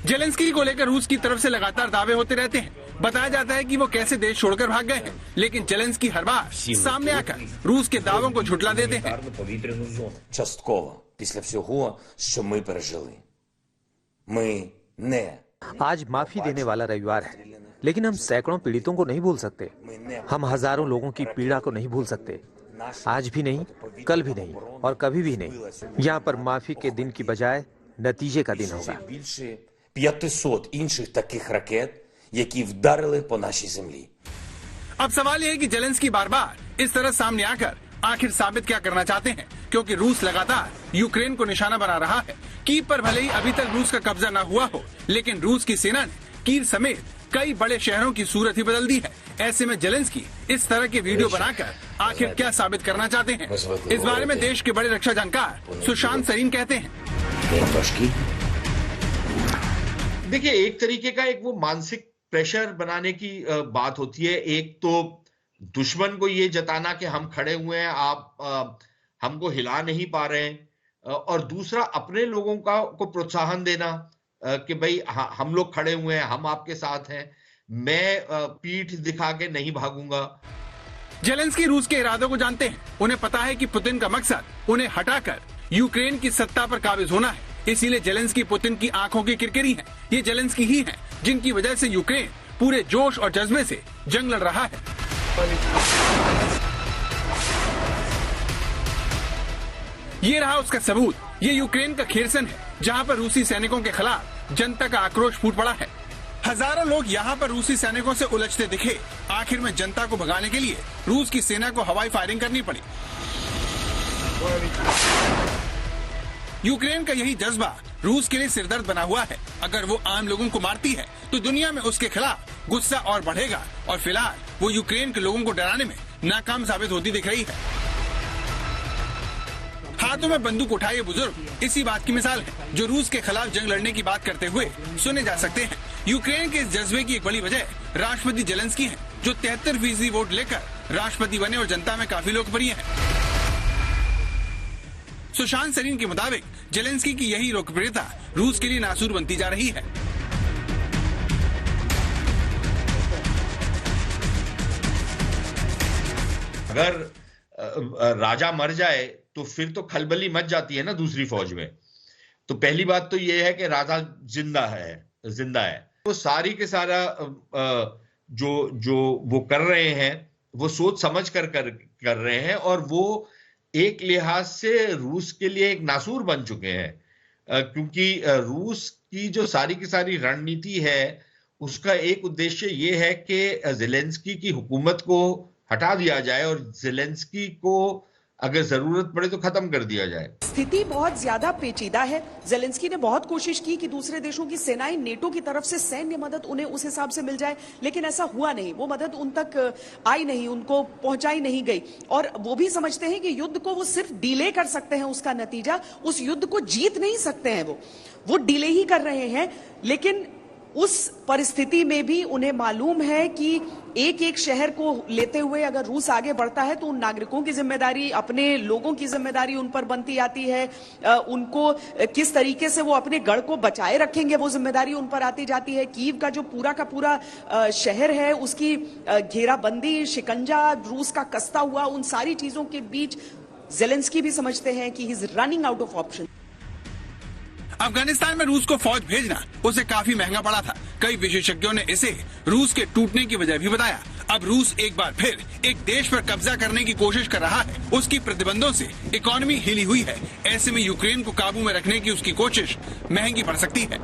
Zelensky को लेकर रूस की तरफ से लगातार दावे होते रहते हैं। बताया जाता है कि वो कैसे देश छोड़कर भाग गए हैं, लेकिन जेलेंस्की हर बार सामने आकर रूस के दावों को झुठला देते हैं। Частково після всього, що ми пережили. Ми не आज माफी देने वाला रविवार है, लेकिन हम सैकड़ों पीड़ितों को नहीं भूल सकते। हम हजारों लोगों की पीड़ा को नहीं भूल सकते। आज भी नहीं, कल भी नहीं और कभी भी नहीं। यहाँ पर माफी के दिन की बजाय नतीजे का दिन होगा। більше 500 інших таких ракет, які вдарили по нашій землі. अब सवाल यह है कि जेलेंस्की बार बार इस तरह सामने आकर आखिर साबित क्या करना चाहते हैं, क्योंकि रूस लगातार यूक्रेन को निशाना बना रहा है। कीव पर भले ही अभी तक रूस का कब्जा न हुआ हो, लेकिन रूस की सेना ने कीव समेत कई बड़े शहरों की सूरत ही बदल दी है। ऐसे में जेलेंस्की इस तरह के वीडियो बनाकर आखिर क्या साबित करना चाहते हैं, इस बारे में देश के बड़े रक्षा जानकार सुशांत सरीन कहते हैं। देखिए, एक तरीके का एक वो मानसिक प्रेशर बनाने की बात होती है। एक तो दुश्मन को ये जताना कि हम खड़े हुए हैं, आप हमको हिला नहीं पा रहे हैं, और दूसरा अपने लोगों को प्रोत्साहन देना कि भाई हम लोग खड़े हुए हैं, हम आपके साथ हैं, मैं पीठ दिखा के नहीं भागूंगा। जेलेंस्की रूस के इरादों को जानते हैं। उन्हें पता है कि पुतिन का मकसद उन्हें हटाकर यूक्रेन की सत्ता पर काबिज होना है। इसीलिए जेलेंस्की पुतिन की आंखों की किरकिरी है। ये जेलेंस्की ही है जिनकी वजह से यूक्रेन पूरे जोश और जज्बे से जंग लड़ रहा है। ये रहा उसका सबूत। ये यूक्रेन का खेरसन है, जहां पर रूसी सैनिकों के खिलाफ जनता का आक्रोश फूट पड़ा है। हजारों लोग यहां पर रूसी सैनिकों से उलझते दिखे। आखिर में जनता को भगाने के लिए रूस की सेना को हवाई फायरिंग करनी पड़ी। यूक्रेन का यही जज्बा रूस के लिए सिरदर्द बना हुआ है। अगर वो आम लोगों को मारती है तो दुनिया में उसके खिलाफ गुस्सा और बढ़ेगा, और फिलहाल वो यूक्रेन के लोगों को डराने में नाकाम साबित होती दिख रही है। हाथों में बंदूक उठाए ये बुजुर्ग इसी बात की मिसाल है, जो रूस के खिलाफ जंग लड़ने की बात करते हुए सुने जा सकते हैं। यूक्रेन के इस जज्बे की एक बड़ी वजह राष्ट्रपति जेलेंस्की है, जो 73% वोट लेकर राष्ट्रपति बने और जनता में काफी लोकप्रिय हैं। सुशांत सरीन के मुताबिक जेलेंस्की की यही लोकप्रियता रूस के लिए नासूर बनती जा रही है। अगर राजा मर जाए तो फिर तो खलबली मच जाती है ना दूसरी फौज में। तो पहली बात तो ये है कि राजा जिंदा है। वो सारी के सारा जो वो कर रहे हैं वो सोच समझ कर रहे हैं, और वो एक लिहाज से रूस के लिए एक नासूर बन चुके हैं, क्योंकि रूस की जो सारी की सारी रणनीति है उसका एक उद्देश्य ये है कि जेलेंस्की की हुकूमत को हटा दिया जाए और जेलेंस्की को अगर जरूरत पड़े तो खत्म कर दिया जाए। स्थिति बहुत ज्यादा पेचीदा है। जेलेंस्की ने बहुत कोशिश की कि दूसरे देशों की सेनाएं, नेटो की तरफ से सैन्य मदद उन्हें उस हिसाब से मिल जाए, लेकिन ऐसा हुआ नहीं। वो मदद उन तक आई नहीं, उनको पहुंचाई नहीं गई, और वो भी समझते हैं कि युद्ध को वो सिर्फ डिले कर सकते हैं। उसका नतीजा, उस युद्ध को जीत नहीं सकते हैं। वो डिले ही कर रहे हैं। लेकिन उस परिस्थिति में भी उन्हें मालूम है कि एक एक शहर को लेते हुए अगर रूस आगे बढ़ता है तो उन नागरिकों की जिम्मेदारी, अपने लोगों की जिम्मेदारी उन पर बनती आती है। उनको किस तरीके से वो अपने गढ़ को बचाए रखेंगे, वो जिम्मेदारी उन पर आती जाती है। कीव का जो पूरा का पूरा शहर है, उसकी घेराबंदी, शिकंजा, रूस का कसता हुआ, उन सारी चीजों के बीच जेलेंस्की भी समझते हैं कि he is running out of option. Afghanistan में रूस को फौज भेजना उसे काफी महंगा पड़ा था। कई विशेषज्ञों ने इसे रूस के टूटने की वजह भी बताया। अब रूस एक बार फिर एक देश पर कब्जा करने की कोशिश कर रहा है। उसकी प्रतिबंधों से इकोनॉमी हिली हुई है। ऐसे में यूक्रेन को काबू में रखने की उसकी कोशिश महंगी पड़ सकती है।